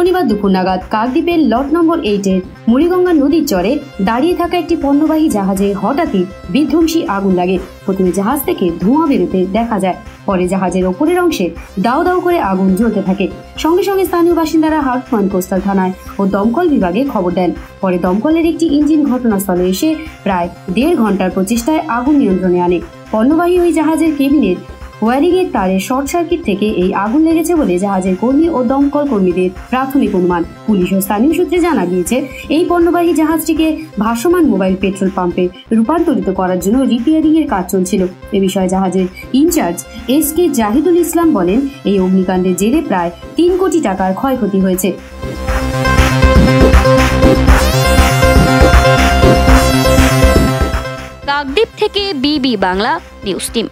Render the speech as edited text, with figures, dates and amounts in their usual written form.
শনিবার দুপুর নাগাদ কাকদ্বীপের লট নম্বর 8-এর মুড়িগঙ্গা নদীর চরে দাঁড়িয়ে থাকা একটি পণ্যবাহী জাহাজে হঠাৎই বিধ্বংসী আগুন লাগে। প্রথমে জাহাজ থেকে ধোঁয়া বেরোতে দেখা যায়, পরে জাহাজের ওপরের অংশে দাউ দাউ করে আগুন জ্বলতে থাকে। সঙ্গে সঙ্গে স্থানীয় বাসিন্দারা হারকুয়ান কোস্টাল থানায় ও দমকল বিভাগে খবর দেন। পরে দমকলের একটি ইঞ্জিন ঘটনাস্থলে এসে প্রায় 1.5 ঘন্টার প্রচেষ্টায় আগুন নিয়ন্ত্রণে আনে। পণ্যবাহী ওই জাহাজের কেবিনের ওয়ারিংয়ের তারে শর্ট সার্কিট থেকে এই আগুন লেগেছে বলে জাহাজের কর্মী ও দমকল কর্মীদের প্রাথমিক অনুমান। পুলিশ ও স্থানীয় সূত্রে জানা গিয়েছে, এই পণ্যবাহী জাহাজটিকে ভাসমান মোবাইল পেট্রোল পাম্পে রূপান্তরিত করার জন্য রিপেয়ারিং এর কাজ চলছিল। এ বিষয়ে জাহাজের ইনচার্জ SK জাহিদুল ইসলাম বলেন, এই অগ্নিকাণ্ডের জেরে প্রায় 3 কোটি টাকার ক্ষয়ক্ষতি হয়েছে। কাকদ্বীপ থেকে বিবি বাংলা নিউজ টিম।